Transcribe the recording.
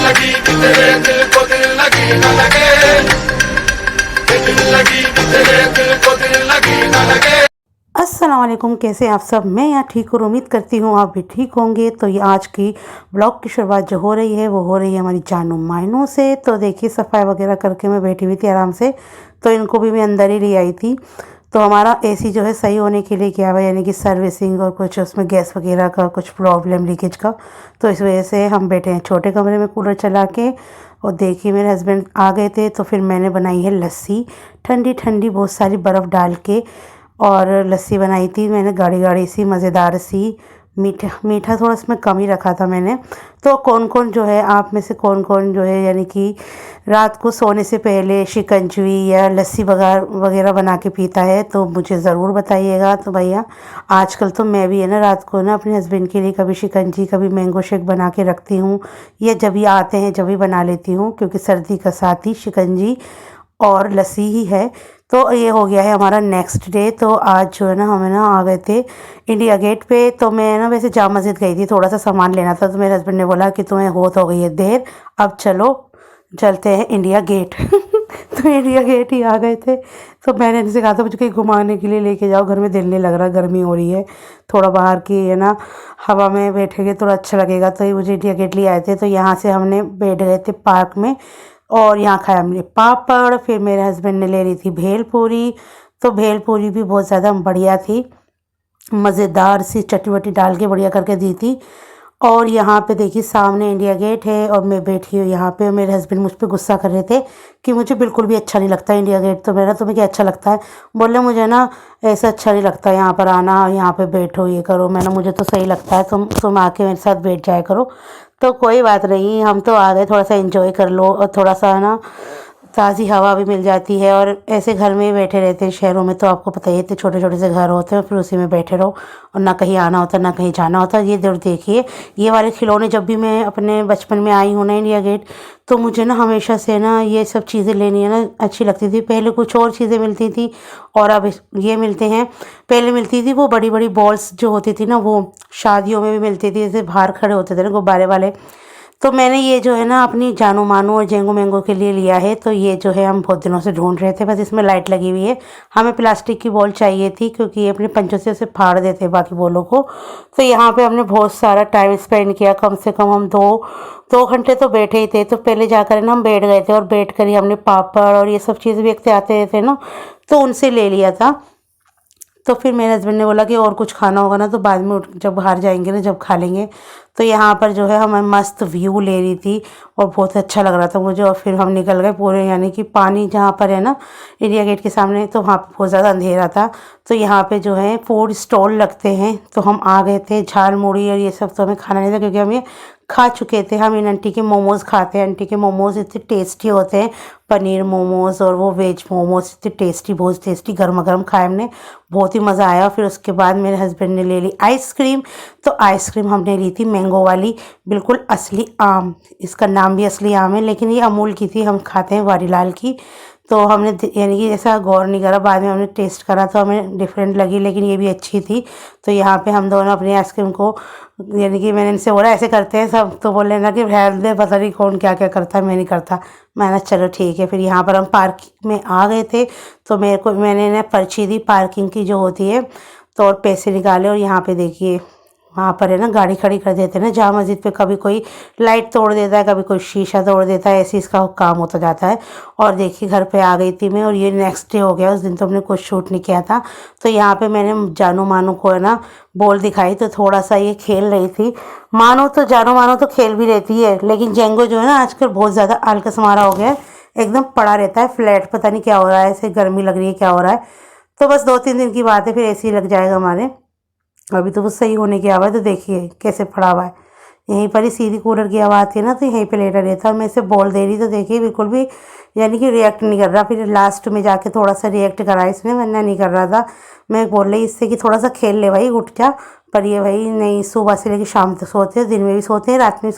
लगी कि तेरे दिल को दिल लगी न लगे, दिल लगी कि तेरे दिल को दिल लगी न लगे। अस्सलाम वालेकुम, कैसे आप सब। मैं यहाँ ठीक हूँ, उम्मीद करती हूँ आप भी ठीक होंगे। तो ये आज की ब्लॉग की शुरुआत जो हो रही है वो हो रही है हमारी जानू मायनू से। तो देखिए सफाई वगैरह करके मैं बैठी हुई थी आराम से, तो इनको भी मैं अंदर ही ले आई थी। तो हमारा एसी जो है सही होने के लिए क्या हुआ, यानी कि सर्विसिंग और कुछ उसमें गैस वगैरह का कुछ प्रॉब्लम लीकेज का, तो इस वजह से हम बैठे हैं छोटे कमरे में कूलर चला के। और देखिए मेरे हस्बैंड आ गए थे तो फिर मैंने बनाई है लस्सी, ठंडी ठंडी बहुत सारी बर्फ़ डाल के। और लस्सी बनाई थी मैंने गाढ़ी गाढ़ी सी, मज़ेदार सी। मीठा मीठा थोड़ा इसमें कम ही रखा था मैंने। तो कौन कौन जो है आप में से कौन कौन जो है यानी कि रात को सोने से पहले शिकंजवी या लस्सी वगैरह बना के पीता है, तो मुझे ज़रूर बताइएगा। तो भैया आजकल तो मैं भी है ना रात को ना अपने हस्बैंड के लिए कभी शिकंजी कभी मैंगो शेक बना के रखती हूँ, या जब ये आते हैं जब भी बना लेती हूँ, क्योंकि सर्दी का साथी शिकंजी और लस्सी ही है। तो ये हो गया है हमारा नेक्स्ट डे। तो आज जो है ना हमें ना आ गए थे इंडिया गेट पे। तो मैं ना वैसे जामा मस्जिद गई थी, थोड़ा सा सामान लेना था, तो मेरे हस्बैंड ने बोला कि तुम्हें हो गई है देर, अब चलो चलते हैं इंडिया गेट। तो इंडिया गेट ही आ गए थे। तो मैंने इनसे कहा था मुझे कहीं घुमाने के लिए लेके जाओ, घर में दिल नहीं लग रहा, गर्मी हो रही है, थोड़ा बाहर की है ना हवा में बैठेंगे थोड़ा अच्छा लगेगा। तो ये मुझे इंडिया गेट ले आए थे। तो यहाँ से हमने बैठ गए थे पार्क में, और यहाँ खाया हमने पापड़। फिर मेरे हस्बैंड ने ले ली थी भेलपूरी। तो भेलपूरी भी बहुत ज़्यादा बढ़िया थी, मज़ेदार सी चटनी वटी डाल के बढ़िया करके दी थी। और यहाँ पे देखिए सामने इंडिया गेट है और मैं बैठी हूँ यहाँ पे। मेरे हस्बैंड मुझ पे गुस्सा कर रहे थे कि मुझे बिल्कुल भी अच्छा नहीं लगता इंडिया गेट। तो मेरा तुम्हें क्या अच्छा लगता है, बोले मुझे ना ऐसा अच्छा नहीं लगता यहाँ पर आना, यहाँ पे बैठो ये करो। मैंने मुझे तो सही लगता है, तुम आके मेरे साथ बैठ जाया करो। तो कोई बात नहीं, हम तो आ गए, थोड़ा सा एंजॉय कर लो और थोड़ा सा है ना ताज़ी हवा भी मिल जाती है। और ऐसे घर में ही बैठे रहते हैं शहरों में, तो आपको पता ही है इतने छोटे छोटे से घर होते हैं, फिर उसी में बैठे रहो और ना कहीं आना होता ना कहीं जाना होता। ये दूर देखिए ये वाले खिलौने, जब भी मैं अपने बचपन में आई हूँ ना इंडिया गेट, तो मुझे ना हमेशा से ना ये सब चीज़ें लेनी है ना अच्छी लगती थी। पहले कुछ और चीज़ें मिलती थी और अब ये मिलते हैं। पहले मिलती थी वो बड़ी बड़ी बॉल्स जो होती थी ना, वो शादियों में भी मिलती थी, जैसे बाहर खड़े होते थे ना गुब्बारे वाले। तो मैंने ये जो है ना अपनी जानू मानू और जेंगो मैंगो के लिए लिया है। तो ये जो है हम बहुत दिनों से ढूंढ रहे थे, बस इसमें लाइट लगी हुई है। हमें प्लास्टिक की बॉल चाहिए थी, क्योंकि ये अपने पंचों से उसे फाड़ देते हैं बाकी बॉलों को। तो यहाँ पे हमने बहुत सारा टाइम स्पेंड किया, कम से कम हम दो दो घंटे तो बैठे ही थे। तो पहले जाकर ना हम बैठ गए थे, और बैठ कर ही हमने पापड़ और ये सब चीज़ें भी एक आते थे ना, तो उनसे ले लिया था। तो फिर मेरे हस्बैंड ने बोला कि और कुछ खाना होगा ना तो बाद में उठ जब बाहर जाएंगे ना जब खा लेंगे। तो यहाँ पर जो है हमें मस्त व्यू ले रही थी और बहुत अच्छा लग रहा था मुझे। और फिर हम निकल गए पूरे, यानी कि पानी जहाँ पर है ना इंडिया गेट के सामने, तो वहाँ पर बहुत ज़्यादा अंधेरा था। तो यहाँ पे जो है फूड स्टॉल लगते हैं, तो हम आ गए थे। झाल मुड़ी और ये सब तो हमें खाना नहीं था, क्योंकि हम ये खा चुके थे। हम इन आंटी के मोमोज़ खाते हैं, आंटी के मोमोज़ इतने टेस्टी होते हैं, पनीर मोमोज़ और वो वेज मोमोज़ इतने टेस्टी, बहुत टेस्टी, गर्मा गर्म खाए हमने, बहुत ही मज़ा आया। फिर उसके बाद मेरे हस्बैंड ने ले ली आइसक्रीम। तो आइसक्रीम हमने ली थी मैंगो वाली, बिल्कुल असली आम, इसका नाम भी असली आम है, लेकिन ये अमूल की थी, हम खाते हैं वारीलाल की। तो हमने यानी कि ऐसा गौर नहीं करा, बाद में हमने टेस्ट करा तो हमें डिफरेंट लगी, लेकिन ये भी अच्छी थी। तो यहाँ पे हम दोनों अपनी आइसक्रीम को, यानी कि मैंने इनसे बोला ऐसे करते हैं सब, तो बोले ना कि रहने दे, पता नहीं कौन क्या क्या करता है, मैं नहीं करता। मैंने चलो ठीक है। फिर यहाँ पर हम पार्क में आ गए थे। तो मैंने ना पर्ची दी पार्किंग की जो होती है, तो और पैसे निकाले। और यहाँ पे देखिए वहाँ पर है ना गाड़ी खड़ी कर देते हैं ना जामा मस्जिद पे, कभी कोई लाइट तोड़ देता है, कभी कोई शीशा तोड़ देता है, ऐसे इसका काम होता जाता है। और देखिए घर पे आ गई थी मैं, और ये नेक्स्ट डे हो गया, उस दिन तो हमने कुछ शूट नहीं किया था। तो यहाँ पे मैंने जानू मानू को है ना बॉल दिखाई, तो थोड़ा सा ये खेल रही थी। मानो तो जानू मानो तो खेल भी रहती है, लेकिन जेंगो जो है ना आजकल बहुत ज़्यादा आलकस मारा हो गया है, एकदम पड़ा रहता है फ्लैट, पता नहीं क्या हो रहा है, ऐसे गर्मी लग रही है क्या हो रहा है। तो बस 2-3 दिन की बात है, फिर ऐसे ही लग जाएगा हमारे। अभी तो वो सही होने की आवाज़, तो देखिए कैसे पड़ा हुआ है। यहीं पर ही सीधी कूलर की आवाज़ थी ना, तो यहीं पे लेटा रहता। मैं इसे बॉल दे रही तो देखिए बिल्कुल भी यानी कि रिएक्ट नहीं कर रहा। फिर लास्ट में जाके थोड़ा सा रिएक्ट करा इसने, वरना नहीं कर रहा था। मैं बोल रही इससे कि थोड़ा सा खेल ले भाई, उठ जा, पर ये भाई नहीं, सुबह से लेकर शाम तक सोते हैं, दिन में भी सोते हैं, रात में